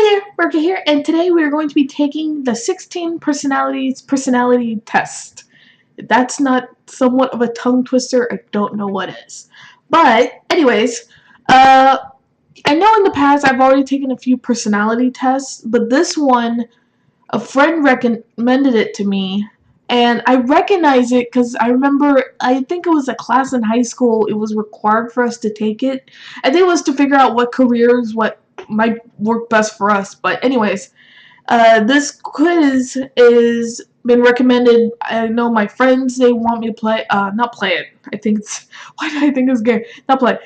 Hey there, Berka here, and today we are going to be taking the 16 personalities personality test. If that's not somewhat of a tongue twister, I don't know what is. But, anyways, I know in the past I've already taken a few personality tests, but this one, a friend recommended it to me, and I recognize it because I remember, I think it was a class in high school, it was required for us to take it. I think it was to figure out what careers, what might work best for us. But anyways, this quiz is been recommended. I know my friends, they want me to play, not play it. I think it's, why do I think it's game? Not play.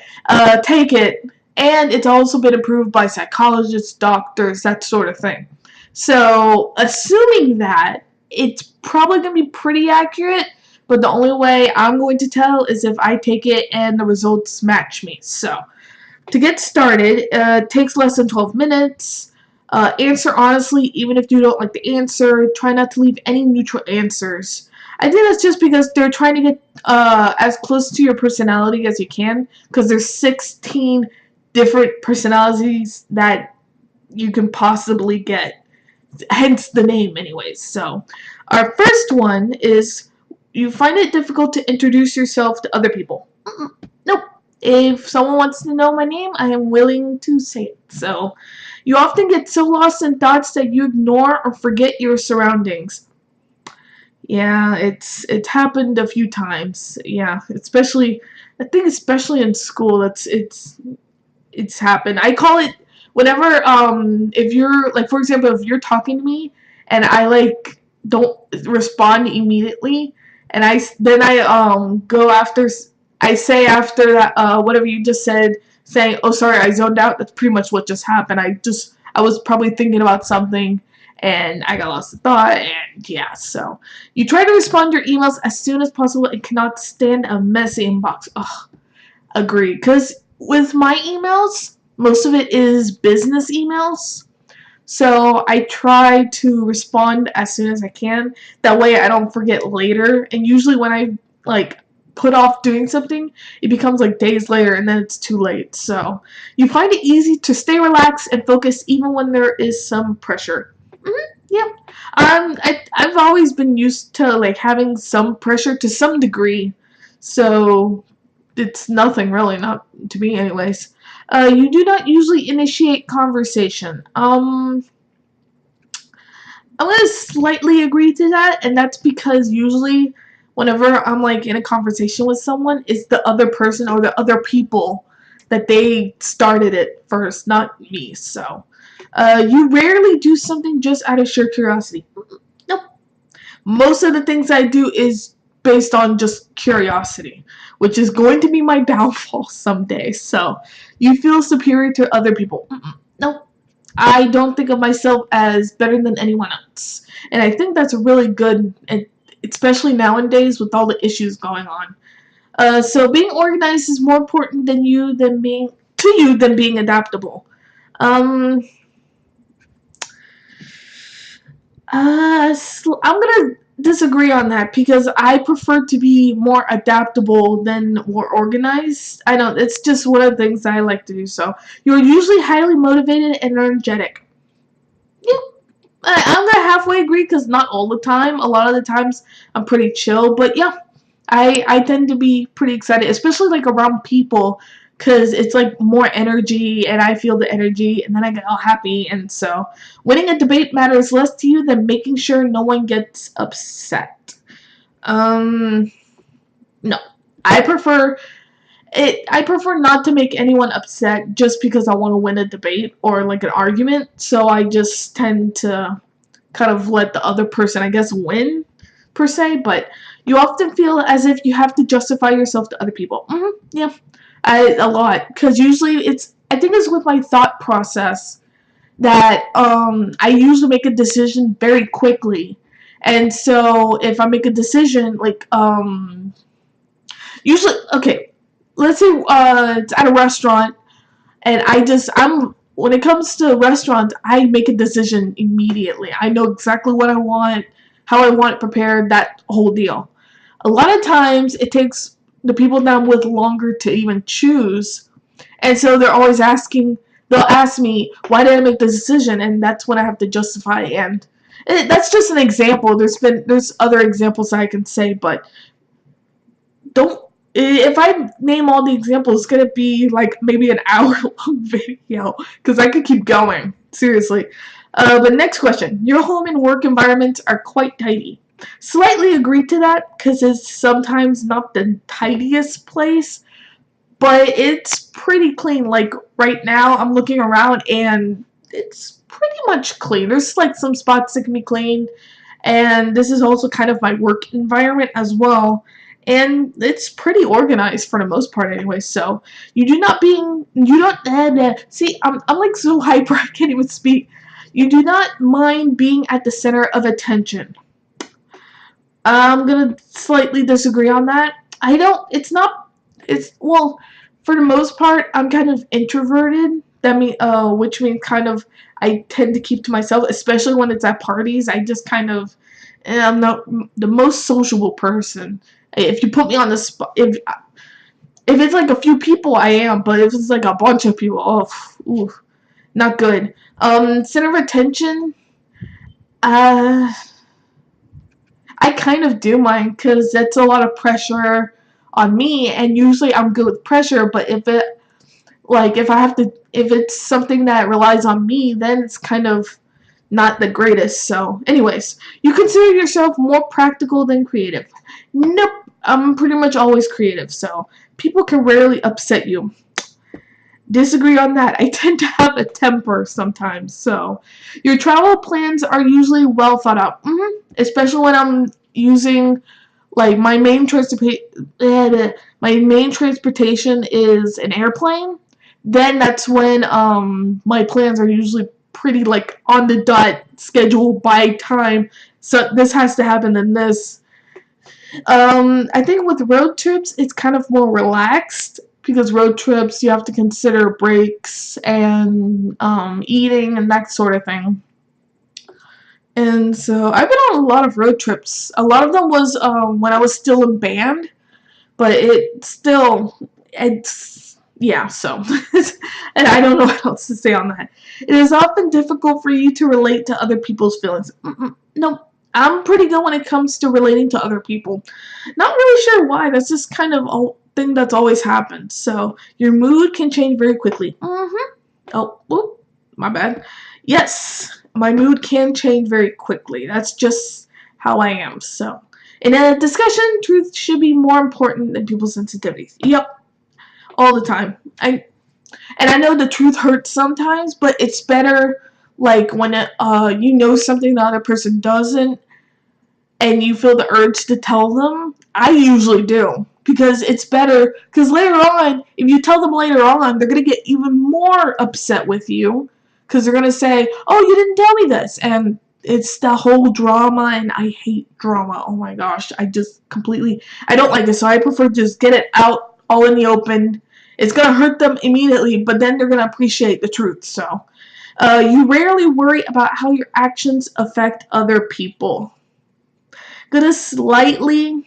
Take it. And it's also been approved by psychologists, doctors, that sort of thing. So, assuming that, it's probably going to be pretty accurate, but the only way I'm going to tell is if I take it and the results match me. So, to get started, it takes less than 12 minutes. Answer honestly, even if you don't like the answer. Try not to leave any neutral answers. I think that's just because they're trying to get as close to your personality as you can, because there's 16 different personalities that you can possibly get. Hence the name, anyways. So, our first one is you find it difficult to introduce yourself to other people. Nope. If someone wants to know my name, I am willing to say it. So, you often get so lost in thoughts that you ignore or forget your surroundings. Yeah, it's happened a few times. Yeah, especially I think especially in school, it's happened. I call it whenever if you're like, for example, if you're talking to me and I like don't respond immediately, and I go after, I say after that whatever you just said, saying, oh sorry, I zoned out. That's pretty much what just happened. I was probably thinking about something and I got lost in thought, and yeah. So you try to respond to your emails as soon as possible and cannot stand a messy inbox. Ugh, agree. Because with my emails, most of it is business emails. So I try to respond as soon as I can. That way I don't forget later. And usually when I like put off doing something, it becomes like days later and then it's too late. So you find it easy to stay relaxed and focused even when there is some pressure. Yeah. I've always been used to like having some pressure to some degree. So it's nothing really, not to me anyways. You do not usually initiate conversation. I'm gonna slightly agree to that, and that's because usually whenever I'm like in a conversation with someone, it's the other person or the other people that they started it first, not me. So, you rarely do something just out of sheer curiosity. Nope. Most of the things I do is based on just curiosity, which is going to be my downfall someday. So, you feel superior to other people. Nope. I don't think of myself as better than anyone else. And I think that's really good, especially nowadays with all the issues going on. So being organized is more important than being adaptable. Um, I'm gonna disagree on that because I prefer to be more adaptable than more organized. I know it's just one of the things I like to do. So you're usually highly motivated and energetic. Yeah, I'm gonna halfway agree because not all the time. A lot of the times I'm pretty chill, but yeah, I tend to be pretty excited, especially like around people, because it's like more energy and I feel the energy and then I get all happy. And so winning a debate matters less to you than making sure no one gets upset. Um, no, I prefer I prefer not to make anyone upset just because I want to win a debate or like an argument. So I just tend to kind of let the other person, I guess, win per se. But you often feel as if you have to justify yourself to other people. Yeah, a lot, because usually I think it's with my thought process that I usually make a decision very quickly. And so if I make a decision like usually, okay, let's say it's at a restaurant, and I'm when it comes to restaurants, I make a decision immediately. I know exactly what I want, how I want it prepared, that whole deal. A lot of times it takes the people that I'm with longer to even choose, and so they're always asking, they'll ask me, why did I make this decision? And that's when I have to justify. And that's just an example. There's other examples I can say, but don't. If I name all the examples, it's gonna be like maybe an hour-long video because I could keep going. Seriously. But next question. Your home and work environments are quite tidy. Slightly agree to that because it's sometimes not the tidiest place, but it's pretty clean. Like right now, I'm looking around and it's pretty much clean. There's like some spots that can be cleaned, and this is also kind of my work environment as well. And it's pretty organized for the most part, anyway. So you don't see. I'm like so hyper I can't even speak. You do not mind being at the center of attention. I'm gonna slightly disagree on that. I don't. It's not. It's well, for the most part, I'm kind of introverted. Which means kind of I tend to keep to myself, especially when it's at parties. I just kind of, I'm not the most sociable person. If you put me on the spot, if it's like a few people, I am. But if it's like a bunch of people, oh, ooh, not good. Center of attention. Uh, I kind of do mind because that's a lot of pressure on me, and usually I'm good with pressure. But if it's something that relies on me, then it's kind of not the greatest. So, anyways, you consider yourself more practical than creative. Nope, I'm pretty much always creative. So people can rarely upset you. Disagree on that. I tend to have a temper sometimes. So your travel plans are usually well thought out. Especially when I'm using like my main transportation is an airplane. Then that's when my plans are usually pretty like on the dot, scheduled by time. So this has to happen in this. I think with road trips, it's kind of more relaxed because road trips you have to consider breaks and eating and that sort of thing. And so I've been on a lot of road trips. A lot of them was when I was still in band, but it's yeah. So and I don't know what else to say on that. It is often difficult for you to relate to other people's feelings. No, I'm pretty good when it comes to relating to other people. Not really sure why. That's just kind of a thing that's always happened. So your mood can change very quickly. Oh, whoop, my bad. Yes, my mood can change very quickly. That's just how I am. So in a discussion, truth should be more important than people's sensitivities. Yep, all the time. I know the truth hurts sometimes, but it's better like when you know something the other person doesn't, and you feel the urge to tell them. I usually do because it's better. Because later on, if you tell them later on, they're gonna get even more upset with you because they're gonna say, "Oh, you didn't tell me this," and it's the whole drama, and I hate drama. Oh my gosh, I don't like it. So I prefer to just get it out all in the open. It's gonna hurt them immediately, but then they're gonna appreciate the truth. So, you rarely worry about how your actions affect other people. Gonna slightly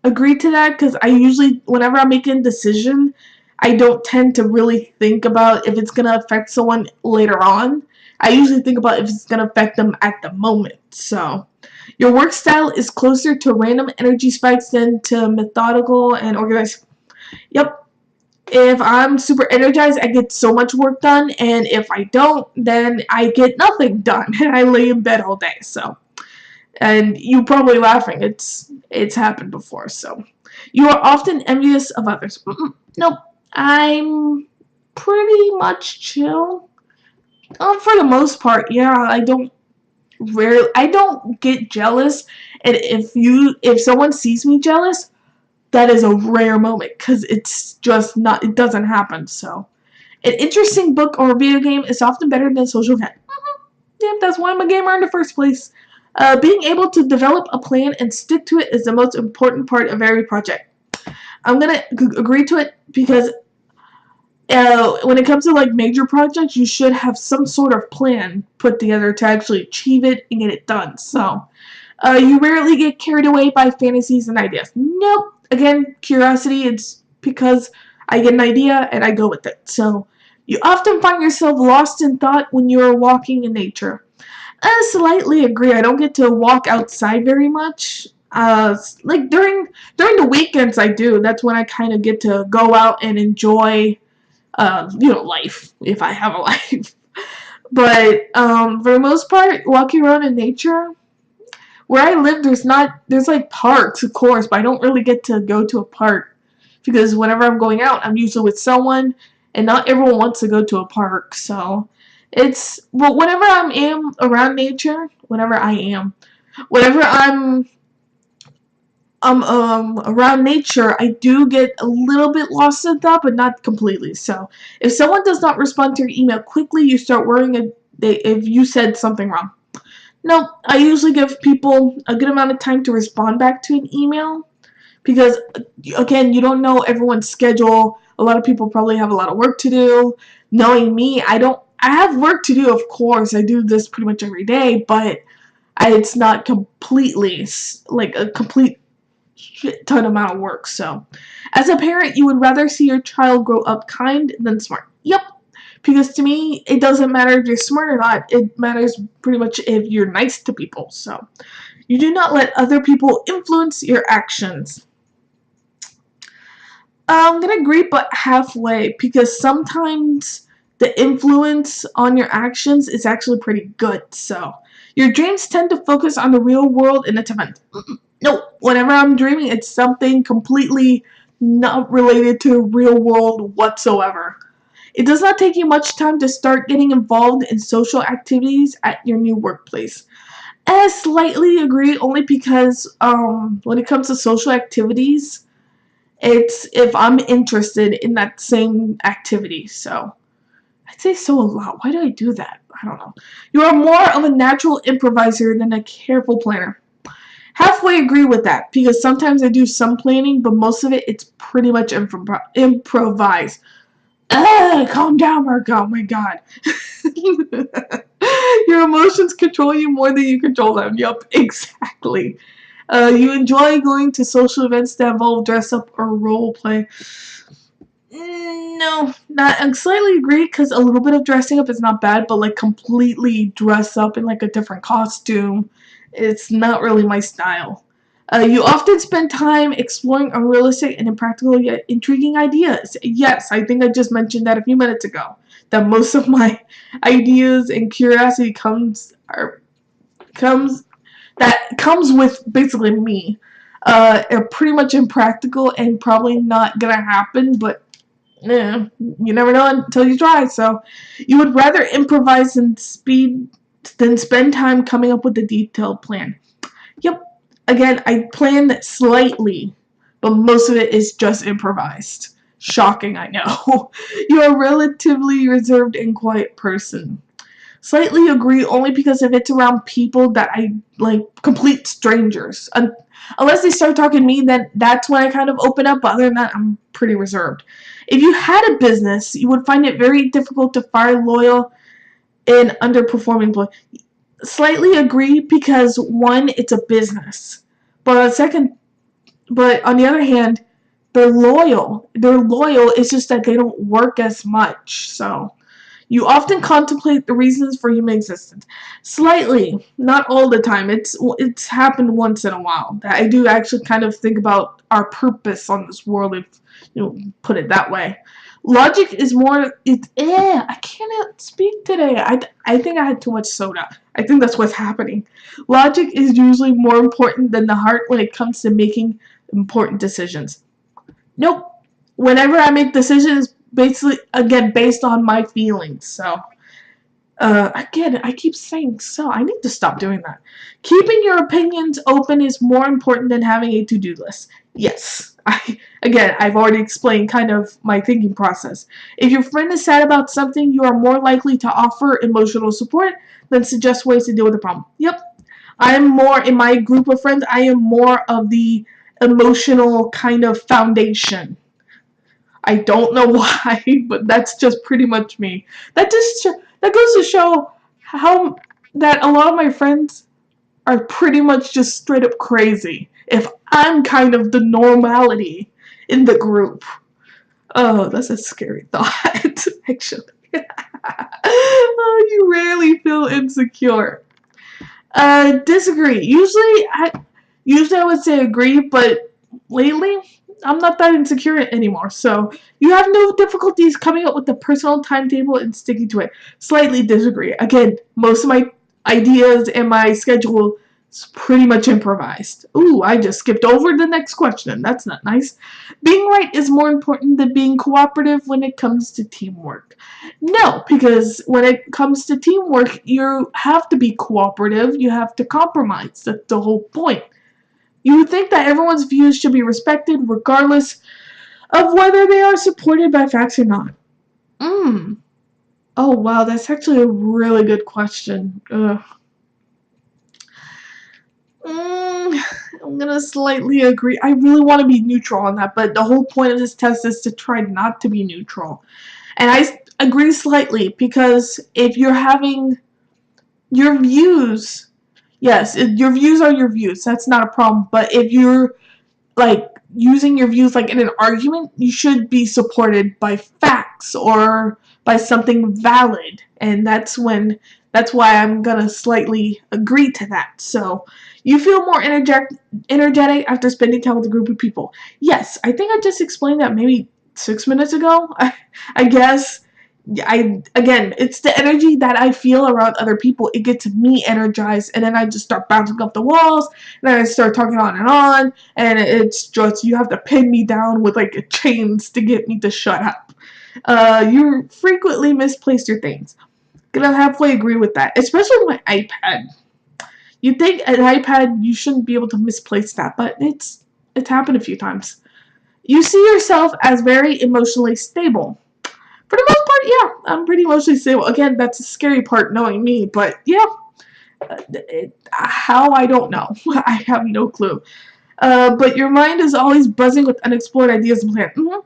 agree to that because I usually, whenever I'm making a decision, I don't tend to really think about if it's gonna affect someone later on. I usually think about if it's gonna affect them at the moment. So, your work style is closer to random energy spikes than to methodical and organized. Yep. If I'm super energized, I get so much work done, and if I don't, then I get nothing done, and I lay in bed all day. So, and you probably laughing. It's happened before. So, you are often envious of others. Nope, I'm pretty much chill. For the most part, yeah. I don't get jealous, and if someone sees me jealous, that is a rare moment because it's just not. It doesn't happen. So, an interesting book or video game is often better than social event. Yeah, that's why I'm a gamer in the first place. Being able to develop a plan and stick to it is the most important part of every project. I'm gonna agree to it because when it comes to like major projects, you should have some sort of plan put together to actually achieve it and get it done. So, you rarely get carried away by fantasies and ideas. Nope. Again, curiosity. It's because I get an idea and I go with it. So, You often find yourself lost in thought when you are walking in nature. I slightly agree. I don't get to walk outside very much. Like during the weekends, I do. That's when I kind of get to go out and enjoy, life if I have a life. But for the most part, walking around in nature, where I live, there's like parks, of course, but I don't really get to go to a park because whenever I'm going out, I'm usually with someone, and not everyone wants to go to a park. So but whenever I am around nature, whenever I'm around nature, I do get a little bit lost in thought, but not completely. So if someone does not respond to your email quickly, you start worrying if you said something wrong. No, I usually give people a good amount of time to respond back to an email because, again, you don't know everyone's schedule. A lot of people probably have a lot of work to do. Knowing me, I don't. I have work to do, of course. I do this pretty much every day, but it's not completely like a complete shit ton amount of work. So, as a parent, you would rather see your child grow up kind than smart. Yep, because to me, it doesn't matter if you're smart or not. It matters pretty much if you're nice to people. So, you do not let other people influence your actions. I'm gonna agree, but halfway, because sometimes the influence on your actions is actually pretty good. So, your dreams tend to focus on the real world in its event. No, whenever I'm dreaming, it's something completely not related to the real world whatsoever. It does not take you much time to start getting involved in social activities at your new workplace. I slightly agree, only because when it comes to social activities, it's if I'm interested in that same activity. So I'd say so a lot. Why do I do that? I don't know. You are more of a natural improviser than a careful planner. Halfway agree with that because sometimes I do some planning, but most of it's pretty much improvise. Calm down, Marco. Oh my god. Your emotions control you more than you control them. Yup, exactly. You enjoy going to social events that involve dress up or role play. No, not. I slightly agree because a little bit of dressing up is not bad, but like completely dress up in like a different costume, it's not really my style. You often spend time exploring unrealistic and impractical yet intriguing ideas. Yes, I think I just mentioned that a few minutes ago. That most of my ideas and curiosity comes comes with basically me. Are pretty much impractical and probably not gonna happen, but you never know until you try. So, you would rather improvise than spend time coming up with a detailed plan. Yep. Again, I plan slightly, but most of it is just improvised. Shocking, I know. You are a relatively reserved and quiet person. Slightly agree only because if it's around people that I like, complete strangers. Unless they start talking to me, then that's when I kind of open up. But other than that, I'm pretty reserved. If you had a business, you would find it very difficult to fire loyal and underperforming employees. Slightly agree because one, it's a business, but on the other hand, they're loyal. They're loyal. It's just that they don't work as much. So you often contemplate the reasons for human existence. Slightly, not all the time. It's happened once in a while that I do actually kind of think about our purpose on this world, if put it that way. Logic is more. I cannot speak today. I think I had too much soda. I think that's what's happening. Logic is usually more important than the heart when it comes to making important decisions. Nope. Whenever I make decisions, basically again based on my feelings. So again, I keep saying so. I need to stop doing that. Keeping your opinions open is more important than having a to-do list. Yes. I've already explained kind of my thinking process. If your friend is sad about something, you are more likely to offer emotional support than suggest ways to deal with the problem. Yep. I am more in my group of friends. I am more of the emotional kind of foundation. I don't know why, but that's just pretty much me. That goes to show how that a lot of my friends are pretty much just straight up crazy. If I'm kind of the normality in the group. Oh, that's a scary thought, actually. Oh, you rarely feel insecure. Disagree. Usually I would say agree, but lately I'm not that insecure anymore. So you have no difficulties coming up with a personal timetable and sticking to it. Slightly disagree. Again, most of my ideas and my schedule is pretty much improvised. Ooh, I just skipped over the next question. That's not nice. Being right is more important than being cooperative when it comes to teamwork. No, because when it comes to teamwork, you have to be cooperative, you have to compromise. That's the whole point. You would think that everyone's views should be respected regardless of whether they are supported by facts or not. Mm. Oh, wow, that's actually a really good question. Mm, I'm gonna slightly agree. I really want to be neutral on that, but the whole point of this test is to try not to be neutral. And I agree slightly because if you're having your views, yes, your views are your views. That's not a problem. But if you're like using your views like in an argument, you should be supported by facts or by something valid. And that's why I'm gonna slightly agree to that. So you feel more energetic after spending time with a group of people. Yes, I think I just explained that maybe 6 minutes ago. I guess again, it's the energy that I feel around other people. It gets me energized, and then I just start bouncing off the walls, and then I start talking on, and it's just you have to pin me down with like chains to get me to shut up. You frequently misplace your things. Gonna halfway agree with that, especially with my iPad. You think an iPad you shouldn't be able to misplace that, but it's happened a few times. You see yourself as very emotionally stable. For the most part, yeah, I'm pretty emotionally stable. Again, that's the scary part, knowing me. But yeah, how I don't know. I have no clue. But your mind is always buzzing with unexplored ideas and plans.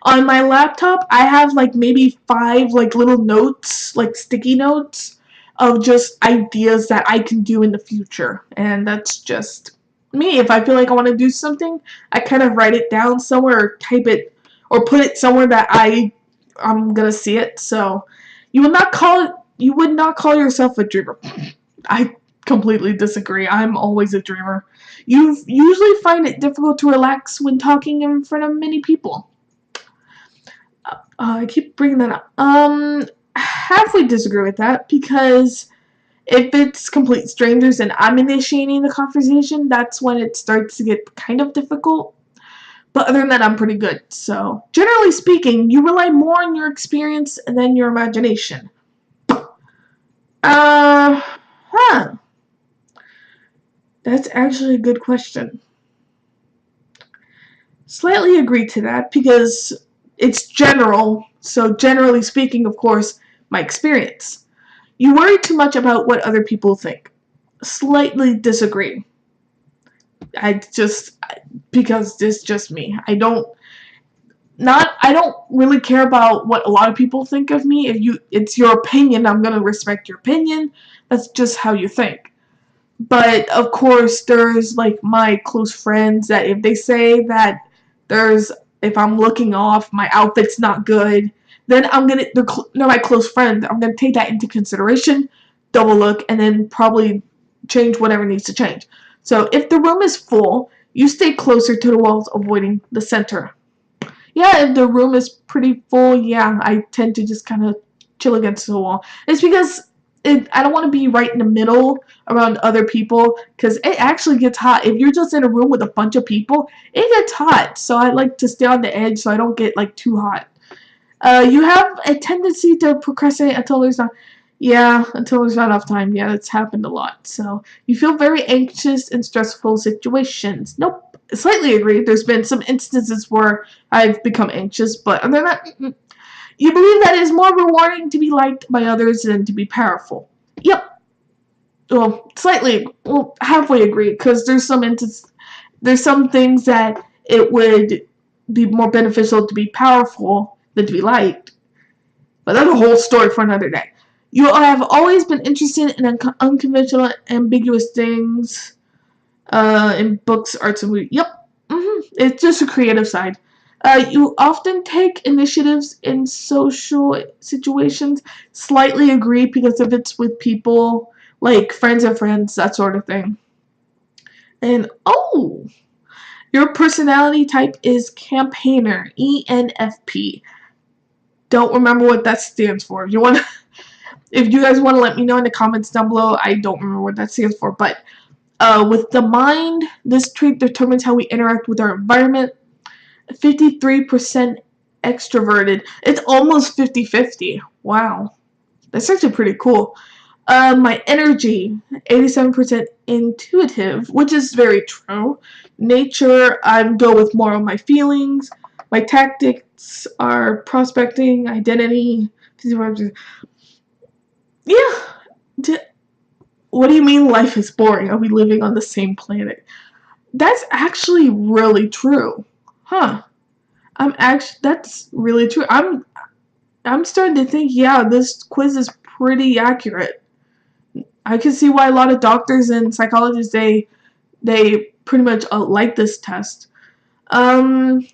On my laptop, I have like maybe 5 like little notes, like sticky notes, of just ideas that I can do in the future, and that's just me. If I feel like I want to do something, I kind of write it down somewhere or type it or put it somewhere that I'm gonna see it. So you would not call yourself a dreamer. I completely disagree. I'm always a dreamer. You usually find it difficult to relax when talking in front of many people. I keep bringing that up. Halfway disagree with that because if it's complete strangers and I'm initiating the conversation, that's when it starts to get kind of difficult. But other than that, I'm pretty good. So, generally speaking, you rely more on your experience than your imagination. Uh, huh. That's actually a good question. Slightly agree to that because it's general. So, generally speaking, of course, my experience. You worry too much about what other people think. Slightly disagree. I just because this is just me. I don't really care about what a lot of people think of me. It's your opinion, I'm gonna respect your opinion. That's just how you think. But of course, there's like my close friends that if they say that there's if I'm looking off, my outfit's not good, then they're my close friends. I'm gonna take that into consideration, double look, and then probably change whatever needs to change. So if the room is full, you stay closer to the walls, avoiding the center. Yeah, if the room is pretty full, yeah, I tend to just kind of chill against the wall. It's because I don't want to be right in the middle around other people because it actually gets hot. If you're just in a room with a bunch of people, it gets hot. So I like to stay on the edge so I don't get like too hot. You have a tendency to procrastinate until there's not enough time. Yeah, that's happened a lot. So you feel very anxious in stressful situations. Nope. Slightly agree. There's been some instances where I've become anxious, but other than that, you believe that it is more rewarding to be liked by others than to be powerful. Yep. Halfway agree because there's some things that it would be more beneficial to be powerful than to be liked. But that's a whole story for another day. You have always been interested in unconventional, ambiguous things in books, arts, and movies. Yep. It's just a creative side. You often take initiatives in social situations, slightly agree because if it's with people like friends of friends, that sort of thing. And oh, your personality type is campaigner, ENFP. Don't remember what that stands for. If you guys want to let me know in the comments down below, I don't remember what that stands for. But with the mind, this trait determines how we interact with our environment. 53% extroverted. It's almost 50-50. Wow. That's actually pretty cool. My energy, 87% intuitive, which is very true. Nature, I go with more on my feelings. My tactics are prospecting, identity. Yeah. What do you mean life is boring? Are we living on the same planet? That's actually really true. Huh. That's really true. I'm starting to think, yeah, this quiz is pretty accurate. I can see why a lot of doctors and psychologists they pretty much like this test. Um,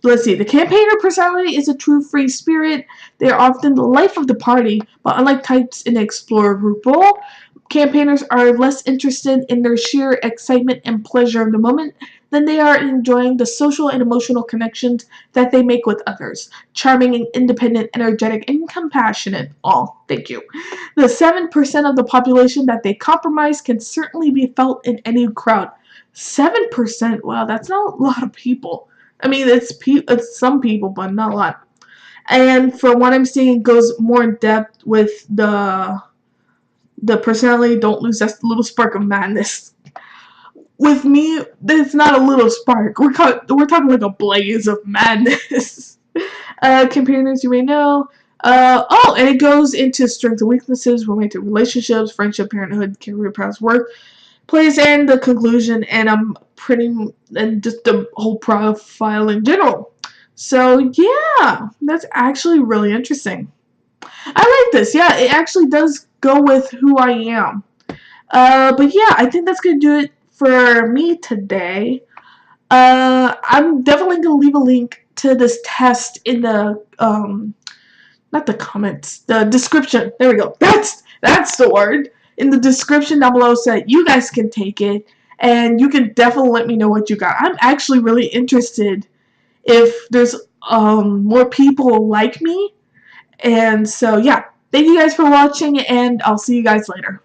let's see. The campaigner personality is a true free spirit. They are often the life of the party, but unlike types in the explorer group role, campaigners are less interested in their sheer excitement and pleasure of the moment than they are in enjoying the social and emotional connections that they make with others. Charming and independent, energetic, and compassionate. Oh, thank you. The 7% of the population that they compromise can certainly be felt in any crowd. 7%? Wow, that's not a lot of people. I mean, it's some people, but not a lot. And from what I'm seeing, it goes more in depth with the personality. Don't lose that little spark of madness. With me, it's not a little spark. We're talking like a blaze of madness. Companions you may know. And it goes into strengths and weaknesses, romantic relationships, friendship, parenthood, career paths, work, plays, and the conclusion, and and just the whole profile in general. So yeah, that's actually really interesting. I like this. Yeah, it actually does go with who I am. But yeah, I think that's gonna do it for me today. I'm definitely gonna leave a link to this test in the not the comments, the description. There we go. That's the word in the description down below, so that you guys can take it, and you can definitely let me know what you got. I'm actually really interested if there's more people like me, and so yeah. Thank you guys for watching, and I'll see you guys later.